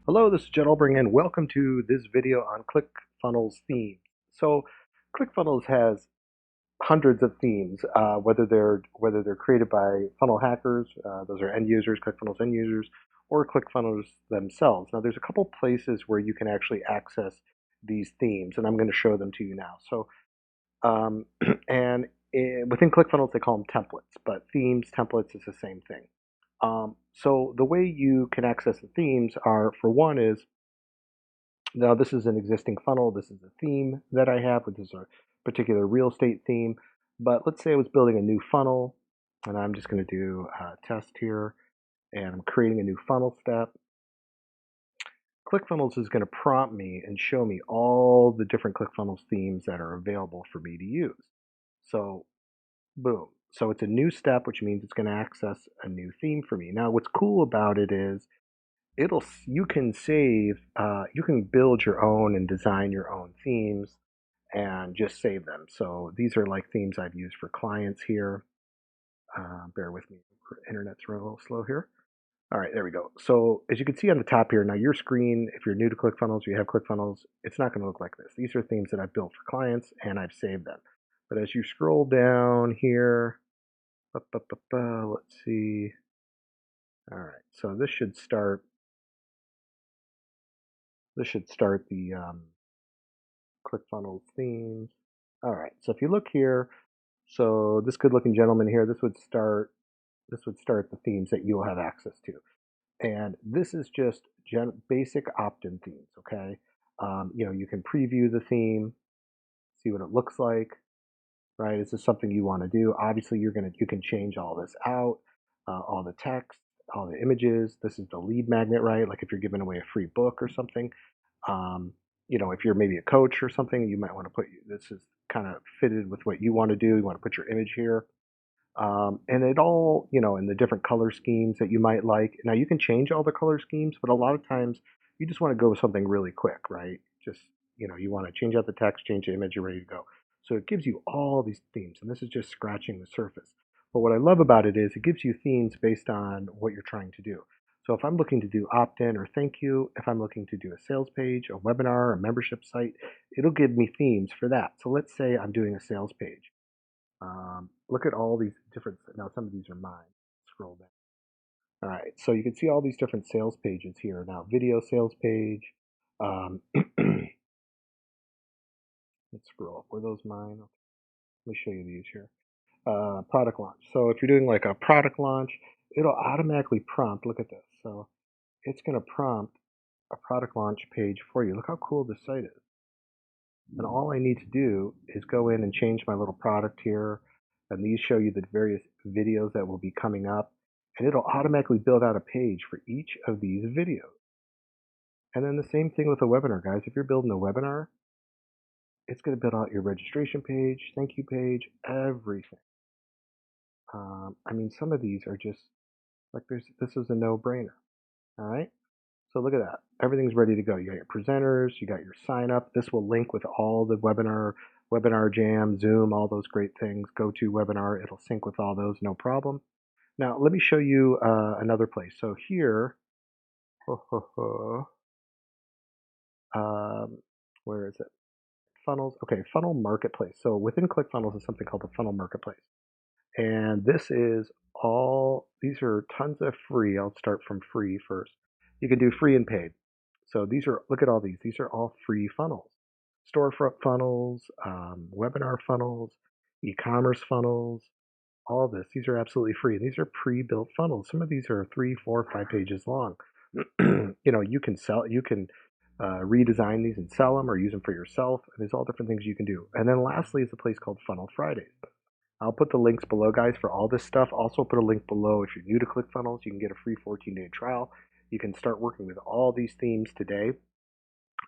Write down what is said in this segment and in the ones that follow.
Hello, this is Jed Albring, and welcome to this video on ClickFunnels Themes. So, ClickFunnels has hundreds of themes, whether they're created by funnel hackers, those are end users, ClickFunnels end users, or ClickFunnels themselves. Now, there's a couple places where you can actually access these themes, and I'm going to show them to you now. So, within ClickFunnels, they call them templates, but themes, templates is the same thing. So the way you can access the themes are, for one, is now this is an existing funnel. This is a theme that I have, which is a particular real estate theme. But let's say I was building a new funnel, and I'm just going to do a test here, and I'm creating a new funnel step. ClickFunnels is going to prompt me and show me all the different ClickFunnels themes that are available for me to use. So, boom. So it's a new step, which means it's going to access a new theme for me. Now, what's cool about it is you can you can build your own and design your own themes and just save them. So these are like themes I've used for clients here. Bear with me, internet's running a little slow here. All right, there we go. So as you can see on the top here, now your screen, if you're new to ClickFunnels, you have ClickFunnels, it's not going to look like this. These are themes that I've built for clients and I've saved them. But as you scroll down here, let's see. All right, so this should start the ClickFunnels themes. All right, so if you look here, so this good-looking gentleman here, this would start the themes that you'll have access to. And this is just basic opt-in themes, okay? You can preview the theme, see what it looks like, right? Is this something you want to do? Obviously, you can change all this out, all the text, all the images. This is the lead magnet, right? Like if you're giving away a free book or something. Um, if you're maybe a coach or something, you might want to put this is kind of fitted with what you want to do. You want to put your image here. And it all, in the different color schemes that you might like. Now you can change all the color schemes, but a lot of times you just want to go with something really quick, right? Just, you want to change out the text, change the image, you're ready to go. So it gives you all these themes, and this is just scratching the surface. But what I love about it is it gives you themes based on what you're trying to do. So if I'm looking to do opt-in or thank you, if I'm looking to do a sales page, a webinar, a membership site, it'll give me themes for that. So let's say I'm doing a sales page. Look at all these different, now some of these are mine. Scroll down. All right, so you can see all these different sales pages here. Now, video sales page. Let's scroll up. Were those mine? Okay, let me show you these here. Product launch. So if you're doing like a product launch, it'll automatically prompt. Look at this. So it's going to prompt a product launch page for you. Look how cool this site is. And all I need to do is go in and change my little product here. And these show you the various videos that will be coming up. And it'll automatically build out a page for each of these videos. And then the same thing with a webinar, guys. If you're building a webinar, it's going to build out your registration page, thank you page, everything. I mean, some of these are just like this is a no-brainer. All right. So look at that. Everything's ready to go. You got your presenters, you got your sign up. This will link with all the webinar jam, Zoom, all those great things. Go to webinar. It'll sync with all those, no problem. Now, let me show you another place. So here, um, where is it? Funnels. Okay, funnel marketplace. So within ClickFunnels is something called the funnel marketplace. And these are tons of free. I'll start from free first. You can do free and paid. So look at all these. These are all free funnels. Storefront funnels, webinar funnels, e-commerce funnels, all this. These are absolutely free. These are pre-built funnels. Some of these are 3, 4, 5 pages long. You can redesign these and sell them or use them for yourself. And there's all different things you can do. And then lastly is a place called Funnel Fridays. I'll put the links below, guys, for all this stuff. Also put a link below if you're new to ClickFunnels. You can get a free 14-day trial. You can start working with all these themes today.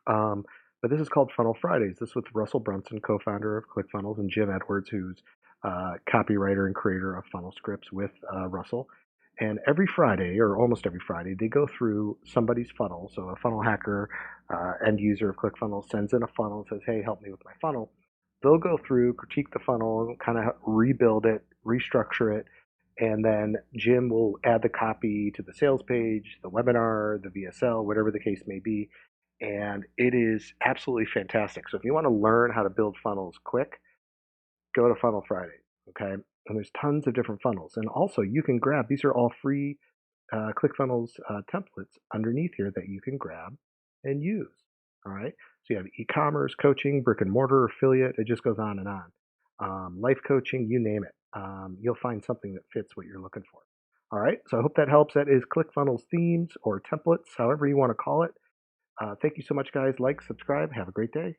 But this is called Funnel Fridays. This is with Russell Brunson, co-founder of ClickFunnels, and Jim Edwards, who's copywriter and creator of funnel scripts with Russell. And every Friday, or almost every Friday, they go through somebody's funnel. So a funnel hacker, end user of ClickFunnels, sends in a funnel and says, hey, help me with my funnel. They'll go through, critique the funnel, kind of rebuild it, restructure it, And then Jim will add the copy to the sales page, the webinar, the VSL, whatever the case may be. And it is absolutely fantastic. So if you want to learn how to build funnels quick, go to Funnel Friday. Okay. And there's tons of different funnels. And also, you can grab these are all free ClickFunnels templates underneath here that you can grab and use. All right. So you have e-commerce, coaching, brick and mortar, affiliate. It just goes on and on. Life coaching, you name it. You'll find something that fits what you're looking for. All right. So I hope that helps. That is ClickFunnels themes or templates, however you want to call it. Thank you so much, guys. Like, subscribe. Have a great day.